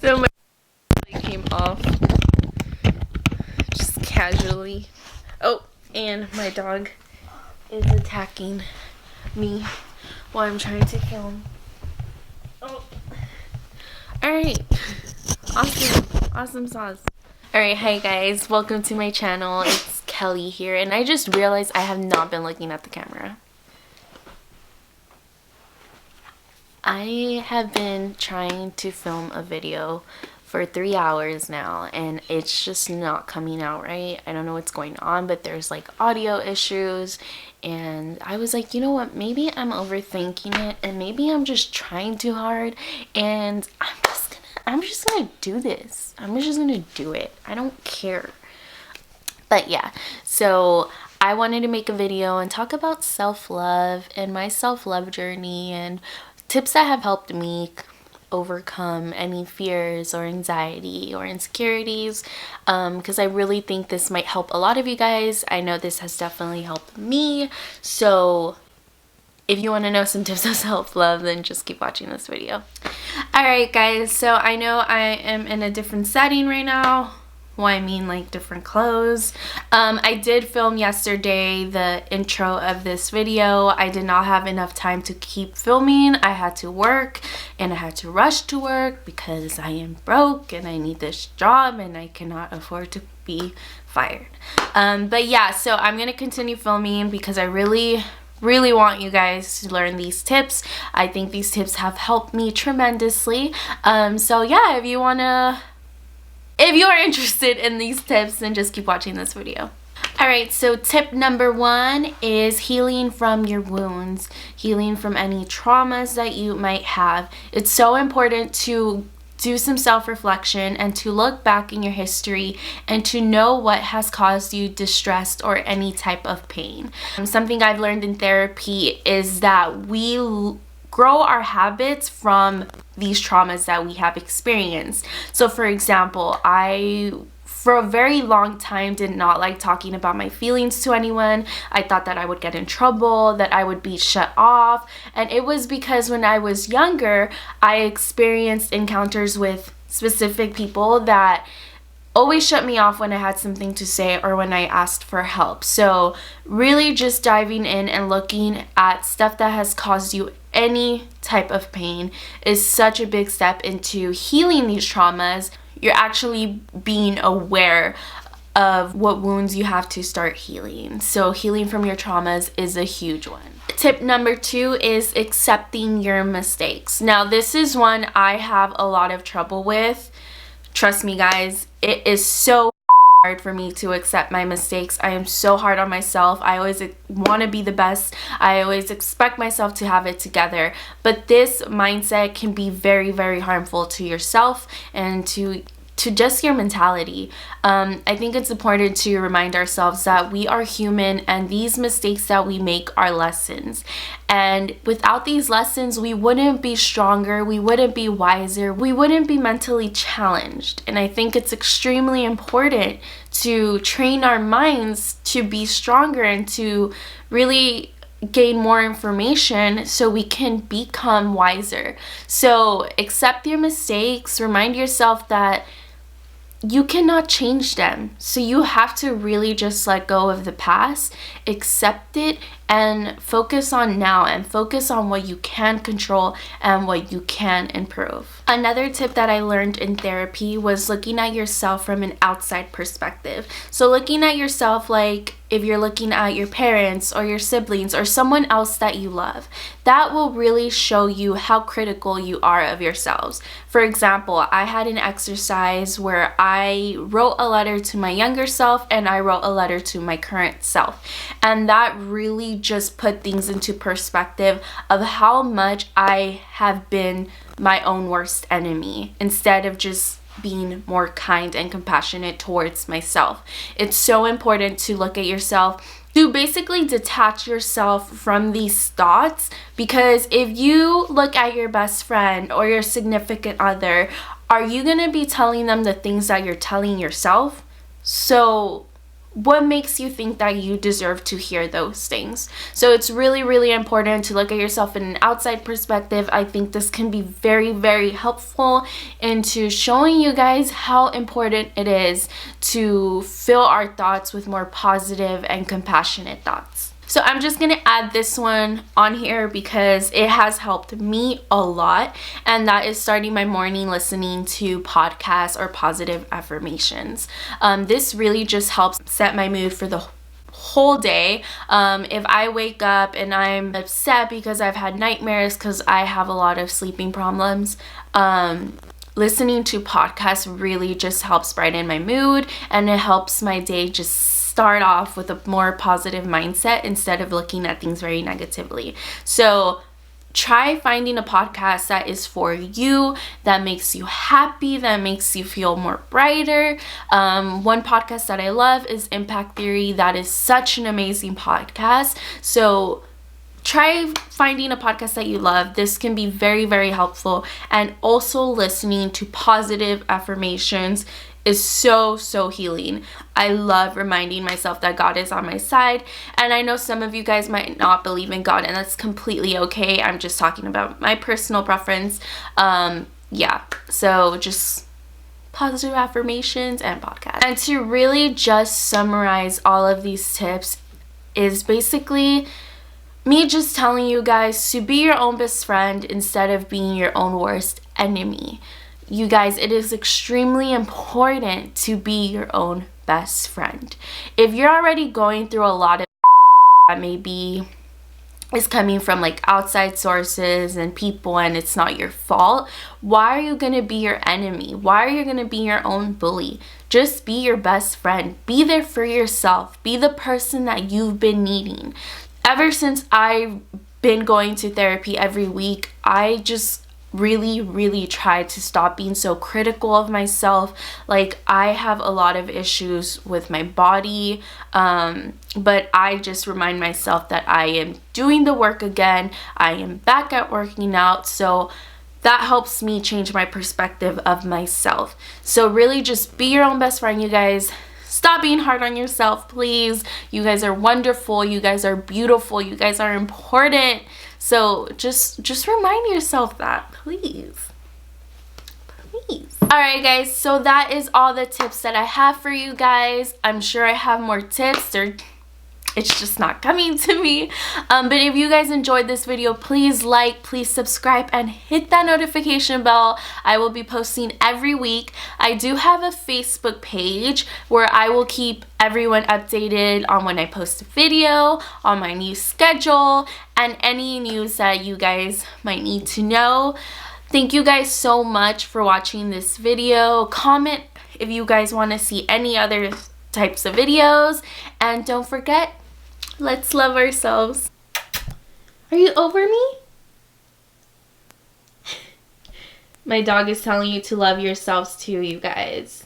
So my came off just casually. Oh, and my dog is attacking me while I'm trying to film. Oh. Alright. Awesome sauce. Alright, hi guys. Welcome to my channel. It's Kelly here, and I just realized I have not been looking at the camera. I have been trying to film a video for 3 hours now, and it's just not coming out right. I don't know what's going on, but there's like audio issues, and I was like, you know what, maybe I'm overthinking it, and maybe I'm just trying too hard, and I'm just gonna do this. I'm just gonna do it. I don't care. But yeah, so I wanted to make a video and talk about self-love and my self-love journey and tips that have helped me overcome any fears or anxiety or insecurities, because I really think this might help a lot of you guys. I know this has definitely helped me. So if you want to know some tips of self-love, then just keep watching this video. Alright guys, so I know I am in a different setting right now. Well, I mean like different clothes. I did film yesterday the intro of this video. I did not have enough time to keep filming. I had to work and I had to rush to work because I am broke and I need this job and I cannot afford to be fired. But yeah, so I'm gonna continue filming because I really want you guys to learn these tips. I think these tips have helped me tremendously. So yeah, if you are interested in these tips, then just keep watching this video. Alright, so tip number 1 is healing from your wounds, healing from any traumas that you might have. It's so important to do some self-reflection and to look back in your history and to know what has caused you distress or any type of pain. Something I've learned in therapy is that we grow our habits from these traumas that we have experienced. So for example, I for a very long time did not like talking about my feelings to anyone. I thought that I would get in trouble, that I would be shut off, and it was because when I was younger I experienced encounters with specific people that always shut me off when I had something to say or when I asked for help. So really just diving in and looking at stuff that has caused you any type of pain is such a big step into healing these traumas. You're actually being aware of what wounds you have to start healing. So healing from your traumas is a huge one. Tip number 2 is accepting your mistakes. Now this is one I have a lot of trouble with. Trust me guys, it is so hard for me to accept my mistakes. I am so hard on myself. I always want to be the best. I always expect myself to have it together. But this mindset can be very, very harmful to yourself and to just your mentality. I think it's important to remind ourselves that we are human and these mistakes that we make are lessons. And without these lessons, we wouldn't be stronger, we wouldn't be wiser, we wouldn't be mentally challenged. And I think it's extremely important to train our minds to be stronger and to really gain more information so we can become wiser. So accept your mistakes, remind yourself that you cannot change them. So you have to really just let go of the past, accept it, and focus on now and focus on what you can control and what you can improve. Another tip that I learned in therapy was looking at yourself from an outside perspective. So looking at yourself like if you're looking at your parents or your siblings or someone else that you love, that will really show you how critical you are of yourselves. For example, I had an exercise where I wrote a letter to my younger self and I wrote a letter to my current self. And that really just put things into perspective of how much I have been my own worst enemy instead of just being more kind and compassionate towards myself. It's so important to look at yourself, to basically detach yourself from these thoughts, because if you look at your best friend or your significant other, are you going to be telling them the things that you're telling yourself? So what makes you think that you deserve to hear those things? So it's really, really important to look at yourself in an outside perspective. I think this can be very, very helpful into showing you guys how important it is to fill our thoughts with more positive and compassionate thoughts. So I'm just going to add this one on here because it has helped me a lot, and that is starting my morning listening to podcasts or positive affirmations. This really just helps set my mood for the whole day. If I wake up and I'm upset because I've had nightmares because I have a lot of sleeping problems, listening to podcasts really just helps brighten my mood, and it helps my day just start off with a more positive mindset instead of looking at things very negatively. So try finding a podcast that is for you, that makes you happy, that makes you feel more brighter. One podcast that I love is Impact Theory. That is such an amazing podcast. So try finding a podcast that you love. This can be very, very helpful. And also listening to positive affirmations is so, so healing. I love reminding myself that God is on my side. And I know some of you guys might not believe in God, and that's completely okay. I'm just talking about my personal preference. Yeah, so just positive affirmations and podcasts. And to really just summarize all of these tips is basically me just telling you guys to be your own best friend instead of being your own worst enemy. You guys, it is extremely important to be your own best friend. If you're already going through a lot of that maybe is coming from like outside sources and people and it's not your fault, why are you going to be your enemy? Why are you going to be your own bully? Just be your best friend. Be there for yourself. Be the person that you've been needing. Ever since I've been going to therapy every week, I just really try to stop being so critical of myself. Like, I have a lot of issues with my body, but I just remind myself that I am doing the work again. I am back at working out, so that helps me change my perspective of myself. So really just be your own best friend, you guys. Stop being hard on yourself, please. You guys are wonderful. You guys are beautiful. You guys are important. So just remind yourself that, please. Please. Alright guys, so that is all the tips that I have for you guys. I'm sure I have more tips. It's just not coming to me. But if you guys enjoyed this video, please like, please subscribe, and hit that notification bell. I will be posting every week. I do have a Facebook page where I will keep everyone updated on when I post a video, on my new schedule, and any news that you guys might need to know. Thank you guys so much for watching this video. Comment if you guys want to see any other types of videos. And don't forget, let's love ourselves. Are you over me? My dog is telling you to love yourselves too, you guys.